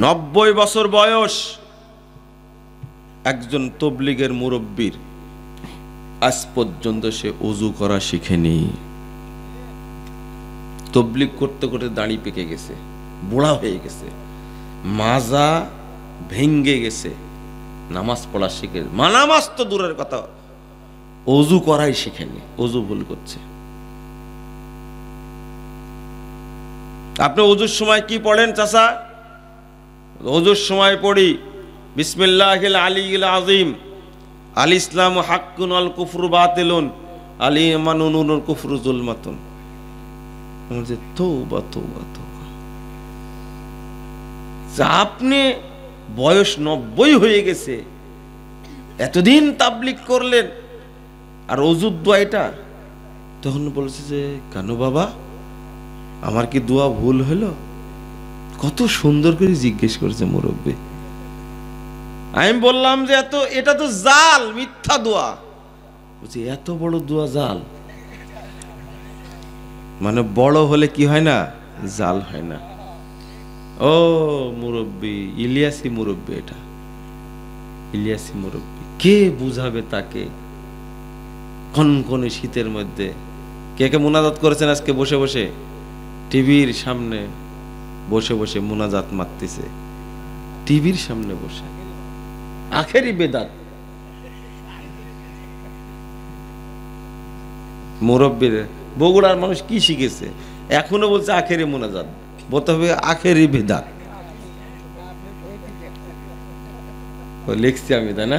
90 বছর বয়স একজন তবলিগের মুরব্বীর, আজ পর্যন্ত সে ওযু করা শিখেনি। তবলিগ করতে করতে দাড়ি পেকে গেছে, বুড়া হয়ে গেছে, মাজা ভেঙ্গে গেছে, নামাজ পড়া শিখে, নামাজ তো দূরের কথা, ওযু করাই শিখেনি, ওযু ভুল করছে। আপনি ওযুর সময় কি পড়েন চাচা? ওযুর সময় পড়ি বিসমিল্লাহিল আলিয়্যিল আযীম, আল ইসলামু হাক্কুন ওয়াল কুফরু বাতিলুন, আল ঈমানু নূরুন কুফরু যুলমাতুন। তওবা তওবা তওবা। আপনি বয়স 90 হয়ে গেছে, এতদিন তাবলীগ করলেন, আর ওযুর দোয়া এটা। তখন বলেছে যে কেন বাবা, আমার কি দোয়া ভুল হলো? কত সুন্দর করে জিজ্ঞেস করেছে মুরব্বী। আমি বললাম যে এটা তো জাল, মিথ্যা দোয়া। বলছি এত বড় দোয়া জাল? মানে বড় হলে কি হয় না, জাল হয় না। ও মুরব্বী, ইলিয়াসী মুরব্বী, এটা ইলিয়াসী মুরব্বী। কে বুঝাবে তাকে? কনকনে শীতের মধ্যে কে কে মুনাজাত করেছেন আজকে বসে বসে? টিভির সামনে বসে বসে মুনাজাত মারতেছে, টিভির সামনে বসে। আখেরি বেদাত। মুরব্বীর বগুড়ার মানুষ কি শিখেছে? এখনো বলছে আখেরি মুনাজাত, বলতে হবে আখেরি বেদাত। লিখছি আমি, তাই না?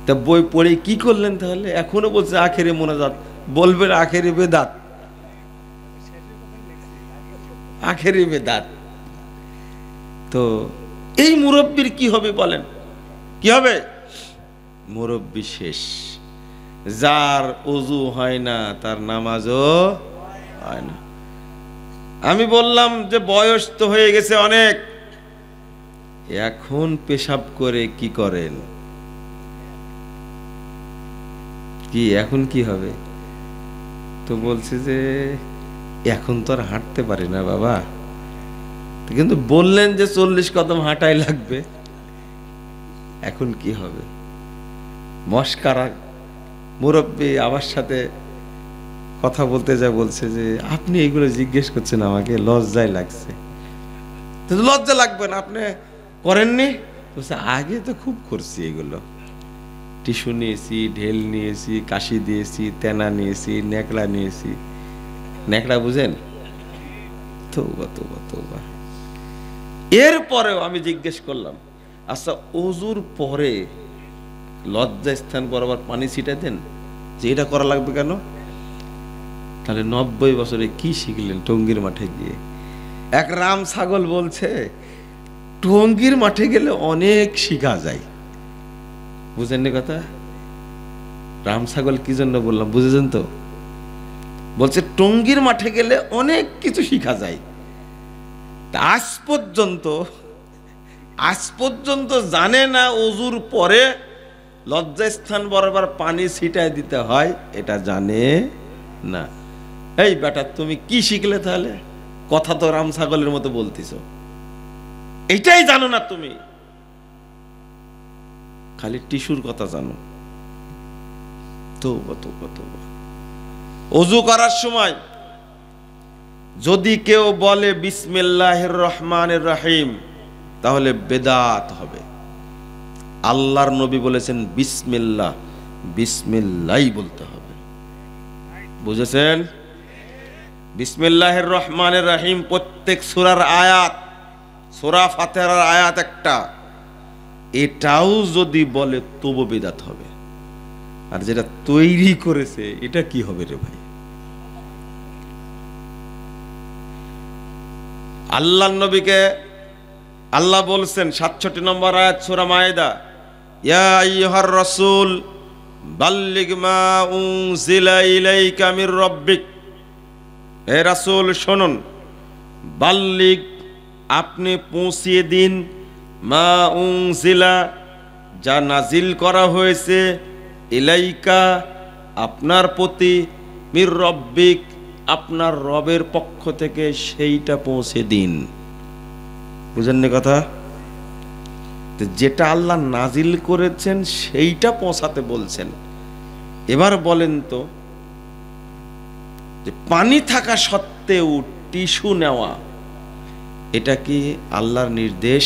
তা বই পড়ে কি করলেন তাহলে? এখনো বলছে আখেরি মুনাজাত, বলবেন আখেরি বেদাত, আখেরি বেদাত। তো এই মুরব্বীর কি হবে বলেন? কি হবে? মুরব্বী শেষ। যার ওযু হয় না তার নামাজও হয় না। আমি বললাম যে বয়স তো হয়ে গেছে অনেক, এখন পেশাব করে কি করেন? কি এখন কি হবে? তো বলছে যে এখন তো আর হাঁটতে পারি না বাবা, কিন্তু বললেন যে 40 কদম হাঁটাই লাগবে, এখন কি হবে? মস্কারা। মুরব্বী আমার সাথে কথা বলতে যা বলছে যে আপনি এগুলো জিজ্ঞেস করছেন আমাকে, লজ্জায় লাগছে। লজ্জা লাগবে না, আপনি করেননি? বলছে আগে তো খুব করছি এগুলো, টিস্যু নিয়েছি, ঢেল নিয়েছি, কাশি দিয়েছি, তেনা নিয়েছি, নেকড়া নিয়েছি। নেকড়া বুঝেন? তওবা তওবা তওবা। এরপরেও আমি জিজ্ঞেস করলাম, আচ্ছা ওযুর পরে লজ্জা স্থান বরাবর পানি ছিটাই দেন, যে এটা করা লাগবে কেন? তাহলে 90 বছরে কি শিখলেন টঙ্গীর মাঠে গিয়ে? এক রাম ছাগল বলছে টঙ্গীর মাঠে গেলে অনেক শিখা যায়। বুঝেননি কথা? রাম ছাগল কি জন্য বললাম বুঝেছেন তো? বলছে টঙ্গীর মাঠে গেলে অনেক কিছু শিখা যায়। আজ পর্যন্ত জানে না ওযুর পরে লজ্জাস্থান বরাবর পানি ছিটায় দিতে হয়, এটা জানে না। এই বেটা তুমি কি শিখলে তাহলে? কথা তো রাম ছাগলের মতো বলতিস, এইটাই জানো না তুমি, খালি টিস্যুর কথা জানো। তওবা তওবা তওবা। ওযু করার সময় যদি কেউ বলে বিসমিল্লাহির রহমানির রহিম, তাহলে বেদাত হবে। আল্লাহর নবী বলেছেন বিসমিল্লাহ, বিসমিল্লাহই বলতে হবে। বুঝেছেন? বিসমিল্লাহির রহমানির রহিম প্রত্যেক সূরার আয়াত, সূরা ফাতিহার আয়াত একটা, এটাও যদি বলে তবু বেদাত হবে। আর যেটা তৈরি করেছে এটা কি হবে রে ভাই? আল্লাহর নবীকে আল্লাহ বলছেন 67 নম্বর আয়াত সূরা মায়েদা, ইয়া আইয়ুহার রাসূল বাল্লিগ মা উনজিলা ইলাইকা মির রাব্বিক। হে রাসূল শুনুন, বাল্লিগ আপনি পৌঁছিয়ে দিন, মা উনজিলা যা নাজিল করা হয়েছে, ইলাইকা আপনার প্রতি, মির রাব্বিক আপনার রবের পক্ষ থেকে, সেইটা পৌঁছে দিন। বুঝেননি কথা? যেটা আল্লাহ নাজিল করেছেন সেইটা পৌঁছাতে বলছেন। এবার বলেন তো, যে পানি থাকা সত্ত্বেও টিস্যু নেওয়া, এটা কি আল্লাহর নির্দেশ,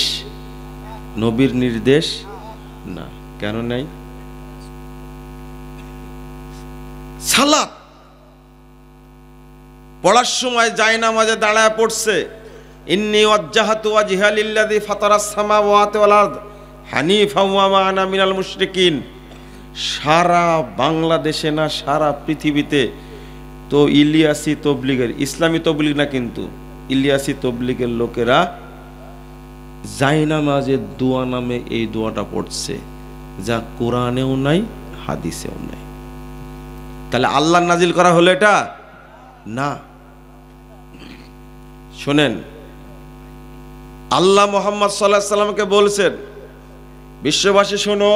নবীর নির্দেশ? না। কেন নাই? সালাত পড়ার সময় জায়নামাজে দাঁড়ায় পড়ছে, ইন্নী ওয়াজ্জাহাতু ওয়াজহিয়া লিল্লাযী ফাতারাস সামাওয়াতি ওয়াল আরদ হানিফাও ওয়া মা আনা মিনাল মুশরিকিন। সারা বাংলাদেশে না, সারা পৃথিবীতে তো ইলিয়াসি তবলিগের, ইসলামী তবলিগ না কিন্তু, ইলিয়াসি তবলিগের লোকেরা জায়নামাজের দোয়া নামে এই দোয়াটা পড়ছে, যা কোরআনেও নাই, হাদিসেও নাই। তাহলে আল্লাহ নাজিল করা হলো এটা না। শোনেন, আল্লাহ মুহাম্মদ সাল্লাল্লাহু আলাইহি সাল্লামকে বলছেন, বিশ্ববাসী শোনো,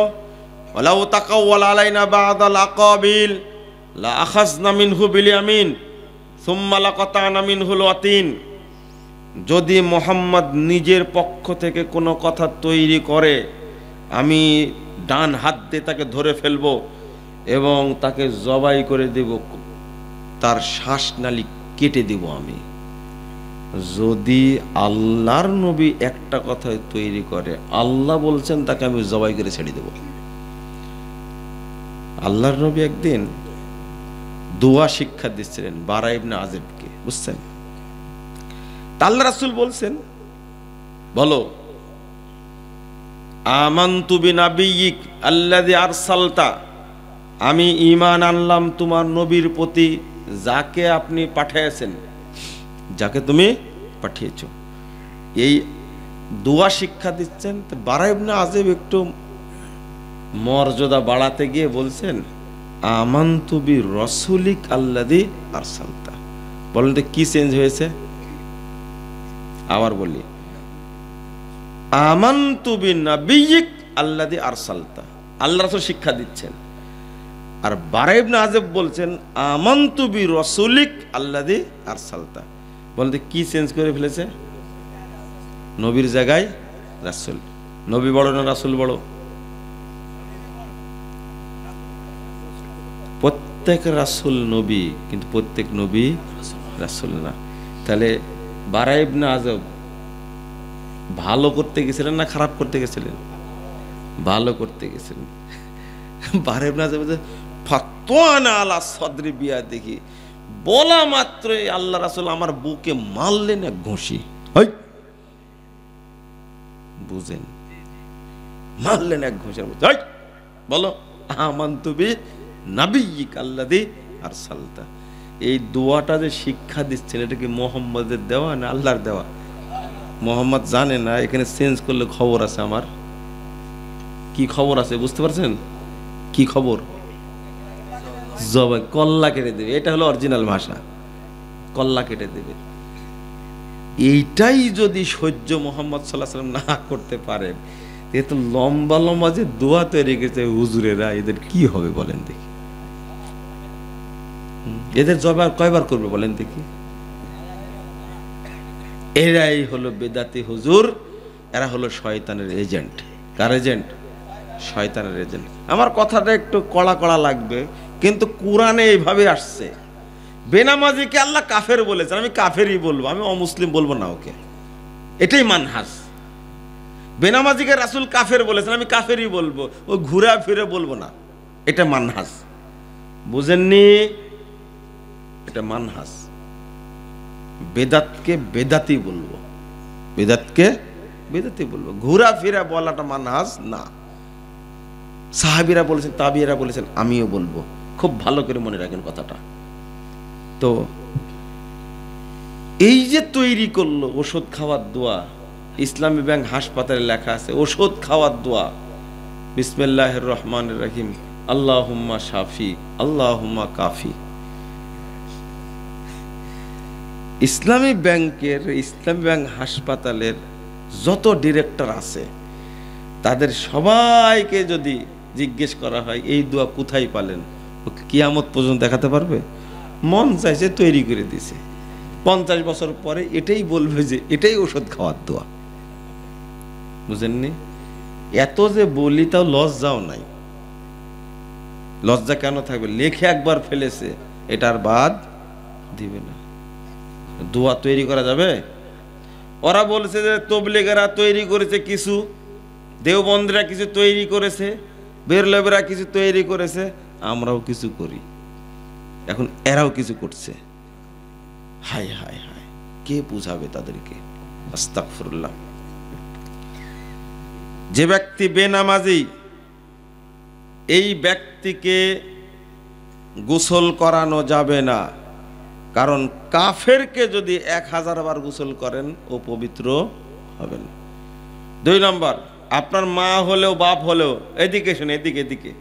ওয়ালাউ তাকাওয়ালা আলাইনা বা'দাল আকাবিল লা আখাযনা মিনহু বিল ইয়ামিন সুম্মা লাকাতানা মিনহুল ওয়াতিন। যদি মুহাম্মদ নিজের পক্ষ থেকে কোনো কথা তৈরি করে, আমি ডান হাত দিয়ে তাকে ধরে ফেলবো এবং তাকে জবাই করে দেব, তার শ্বাসনালী কেটে দেব আমি। যদি আল্লাহর নবী একটা কথা তৈরি করে, আল্লাহ বলছেন তাকে আমি জবাই করে ছেড়ে দেব। আল্লাহর নবী একদিন দোয়া শিক্ষা দিচ্ছিলেন বারা ইবনে আযিবকে, বুঝছেন? আল্লাহ রাসূল বলছেন, বলো আমানতু বিনাবিয়িক আল্লাযী আরসালতা, আমি ঈমান আনলাম তোমার নবীর প্রতি, যাকে আপনি পাঠিয়েছেন, যাকে তুমি পাঠিয়েছো। এই দোয়া শিক্ষা দিচ্ছেন। তো বারা ইবনে আযিব একটু মর্যাদা বাড়াতে গিয়ে বলছেন, আমানতু বি রাসূলিক আল্লাযী আরসালতা। বলেন তো কি চেঞ্জ হয়েছে? আবার বলি, আমানতু বিনাবিয়িক আল্লাযী আরসালতা, আল্লাহ রাসূল শিক্ষা দিচ্ছেন। আর বারা ইবনে আযিব বলছেন, আমানতু বি রাসূলিক আল্লাযী আরসালতা। বলেন তো কি চেঞ্জ করে ফেলেছে? নবীর জায়গায় রাসূল। নবী বড় না রাসূল বড়? প্রত্যেক রাসূল নবী, কিন্তু প্রত্যেক নবী রাসূল না। তাহলে বারা ইবনে আযিব ভালো করতে গেছিলেন না খারাপ করতে গেছিলেন? ভালো করতে গেছিলেন। বারা ইবনে আযিব ফাতওয়ানা আলা সদরি বিয়াদিহি, বলা মাত্রই আল্লাহ রাসূল আমার বুকে মারলেন এক ঘুষি। বুঝেন, মারলেন এক ঘুষি। বলো আমানতু বিনাবিয়িক আল্লাযী আরসালতা। এই দোয়াটা যে শিক্ষা দিচ্ছেন, এটা কি মুহাম্মদের দেওয়া না আল্লাহর দেওয়া? মুহাম্মদ জানে না, এখানে চেঞ্জ করলে খবর আছে। আমার কি খবর আছে বুঝতে পারছেন? কি খবর? জবাই, কল্লা কেটে দেবে। এটা হলো অরিজিনাল ভাষা, কল্লা কেটে দেবে। এইটাই যদি সহ্য মুহাম্মদ সাল্লাল্লাহু আলাইহি ওয়াসাল্লাম না করতে পারেন, এত লম্বা লম্বা যে দোয়া তৈরি করেছে হুজুরেরা, এদের কি হবে বলেন দেখি? এদের জবাই কয়বার করবে বলেন দেখি? এরাই হলো বেদাতি হুজুর, এরা হলো শয়তানের এজেন্ট। কার এজেন্ট? শয়তানের এজেন্ট। আমার কথাটা একটু কড়া কড়া লাগবে, কিন্তু কোরআনে এইভাবে আসছে। বেনামাজিকে আল্লাহ কাফের বলেছেন, আমি কাফেরই বলবো, আমি অমুসলিম বলবো না ওকে। এটাই মানহাজ। বেনামাজিকে রাসূল কাফের বলেছেন, আমি কাফেরই বলবো, ও ঘুরে ফিরে বলবো না। এটা মানহাজ, বুঝেননি? এটা মানহাজ। বেদাতকে বেদাতি বলবো, বেদাতকে বেদাতি বলবো, ঘুরা ফিরা বলাটা মানহাজ না। সাহাবীরা বলেছেন, তাবিঈরা বলেছেন, আমিও বলবো। খুব ভালো করে মনে রাখেন কথাটা। তো এই যে তৈরি করলো ওষুধ খাওয়ার দোয়া, ইসলামী ব্যাংক হাসপাতালে লেখা আছে ওষুধ খাওয়ার দোয়া, বিসমিল্লাহির রহমানির রহিম, আল্লাহুম্মা শাফি আল্লাহুম্মা কাফি। ইসলামী ব্যাংকের, ইসলামী ব্যাংক হাসপাতালের যত ডিরেক্টর আছে, তাদের সবাইকে যদি জিজ্ঞেস করা হয় এই দোয়া কোথায় পালেন, ও কিয়ামত পর্যন্ত দেখাতে পারবে? মন চাইছে তৈরি করে দিছে, 50 বছর পরে এটাই বলবে যে এটাই ওষুধ খাওয়ার দোয়া। বুঝেননি? এত যে বলি তাও লজ্জাও নাই। লজ্জা কেন থাকবে? লেখে একবার ফেলেছে, এটার বাদ দিবে না। দোয়া তৈরি করা যাবে? ওরা বলছে যে তবলিগেরা তৈরি করেছে কিছু, দেওবন্দীরা কিছু তৈরি করেছে, বেরলবেরা কিছু তৈরি করেছে, আমরাও কিছু করি। এখন এরাও কিছু করছে। হায় হায় হায়, কে বুঝাবে তাদেরকে? আস্তাগফিরুল্লাহ। যে ব্যক্তি বেনামাজি, এই ব্যক্তিকে গোসল করানো যাবে না, কারণ কাফেরকে যদি 1000 বার গোসল করেন ও পবিত্র হবেন। 2 নম্বর, আপনার মা হলেও বাপ হলেও, এদিকে শুনে, এদিকে এদিকে,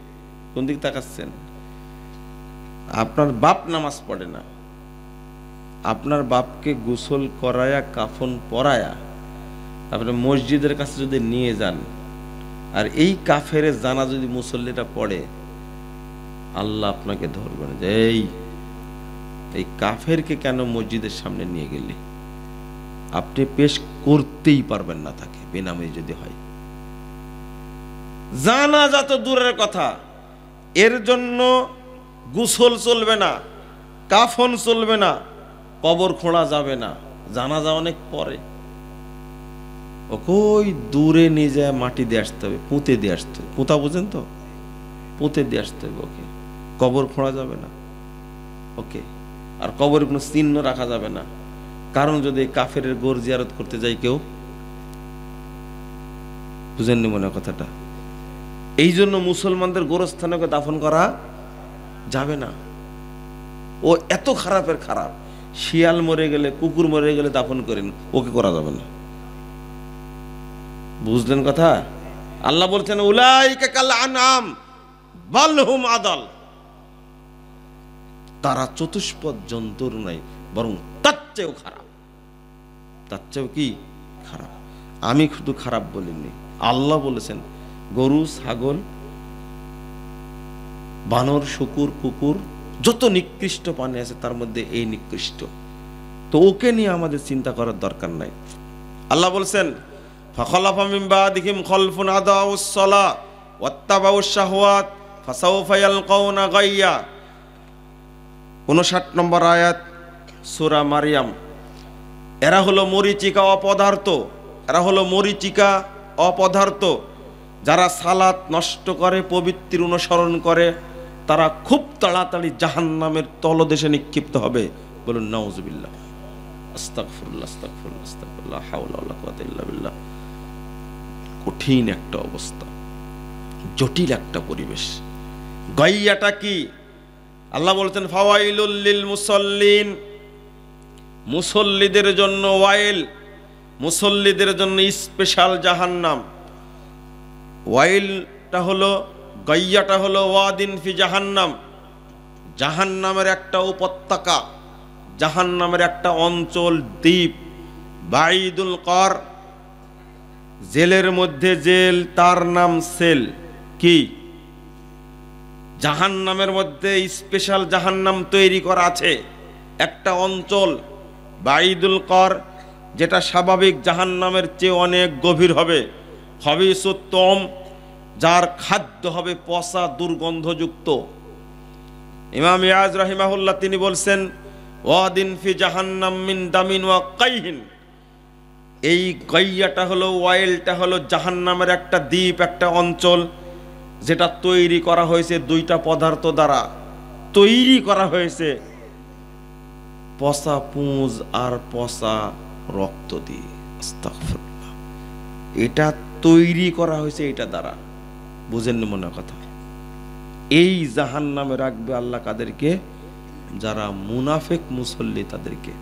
কোন দিক তাকাচ্ছেন? আপনার বাপ নামাজ পড়ে না, আপনার বাপকে গোসল করায়া কাফন পরায়া আপনি মসজিদের কাছে যদি নিয়ে যান, আর এই কাফের জানা যদি মুসল্লিরা পড়ে, আল্লাহ আপনাকে ধরবেন যে এই কাফেরকে কেন মসজিদের সামনে নিয়ে গেলে? আপনি পেশ করতেই পারবেন না তাকে, বেনামে যদি হয়। জানাজা তো দূরের কথা, এর জন্য গোসল চলবে না, কাফন চলবে না, কবর খোঁড়া যাবে না, জানাজা অনেক পরে। ও কই দূরে নিয়ে যায় মাটি দিয়ে আসতে হবে, পুঁতে দিয়ে আসতে হবে। পুঁতা বুঝেন তো? পুঁতে দিয়ে আসতে হবে ওকে, কবর খোঁড়া যাবে না ওকে। আর কবরের কোনো চিহ্ন রাখা যাবে না, কারণ যদি কাফের গোর জিয়ারত করতে যাই কেউ, বুঝেননি মনে কথাটা? এই জন্য মুসলমানদের গোরস্থানে দাফন করা যাবে না। ও এত খারাপের খারাপ, শিয়াল মরে গেলে, কুকুর মরে গেলে দাফন করেন, ওকে করা যাবে না। বুঝলেন কথা? আল্লাহ বলছেন উলাইকা কাল আনআম বাল হুম আদাল, তারা চতুষ্পদ জন্তুর নাই, বরং তার চেয়েও খারাপ। তার চেয়েও কি খারাপ? আমি শুধু খারাপ বলিনি, আল্লাহ বলেছেন গরু, ছাগল, বানর, শুকুর, কুকুর, যত নিকৃষ্ট প্রাণী আছে তার মধ্যে এই নিকৃষ্ট। তো ওকে নিয়ে আমাদের চিন্তা করার দরকার নাই। আল্লাহ বলছেন ফাখলাফা মিন বাদিহিম খলফুন আদাউস সালাহ ওয়াত্তাবাউশ শাহওয়াত ফাসাউফা ইয়ালকাউনা গায়্যা। 59 নম্বর আয়াত সূরা মারিয়াম। এরা হলো মরিচিকা অপদার্থ, এরা হলো মরিচিকা অপদার্থ, যারা সালাত নষ্ট করে, পবিত্র অনুসরণ করে, তারা খুব তাড়াতাড়ি জাহান্নামের তলদেশে নিক্ষিপ্ত হবে। বলুন নাউজুবিল্লাহ। আস্তাগফিরুল্লাহ, আস্তাগফিরুল্লাহ, আস্তাগফিরুল্লাহ, লা হাওলা ওয়ালা কুওয়াতা ইল্লা বিল্লাহ। কঠিন একটা অবস্থা, জটিল একটা পরিবেশ। গাইয়াটা কি? আল্লাহ বলছেন ফাওয়াইলুল লিল মুসাল্লিন, মুসল্লিদের জন্য ওয়াইল, মুসল্লিদের জন্য স্পেশাল জাহান্নাম। ওয়াইলটা হলো, গাইয়াটা হলো ওয়াদিন ফি জাহান্নাম, জাহান্নামের একটা উপত্যকা, জাহান্নামের একটা অঞ্চল, দ্বীপ। বাঈদুল কর, জেলের মধ্যে জেল, তার নাম সেল। কি? জাহান্নামের মধ্যে স্পেশাল জাহান্নাম তৈরি করা আছে, একটা অঞ্চল বাঈদুল কর, যেটা স্বাভাবিক জাহান্নামের চেয়ে অনেক গভীর হবে। খবিসুত্তম, যার খাদ্য হবে পচা দুর্গন্ধযুক্ত। ইমাম ইয়াজ রাহিমাহুল্লাহ তিনি বলছেন ওয়াদিন ফি জাহান্নাম মিন দামিন ওয়া কাইহিন। এই গাইয়াটা হলো, ওয়াইলটা হলো জাহান্নামের একটা দ্বীপ, একটা অঞ্চল, যেটা তৈরি করা হয়েছে 2টা পদার্থ দ্বারা। তৈরি করা হয়েছে পচা পুঁজ আর পচা রক্ত দিয়ে। আস্তাগফিরুল্লাহ। এটা তৈরি করা হয়েছে এটা দ্বারা, বুঝেন মনে কথা? এই জাহান্নামে রাখবে আল্লাহ কাদেরকে? যারা মুনাফিক মুসল্লি তাদেরকে।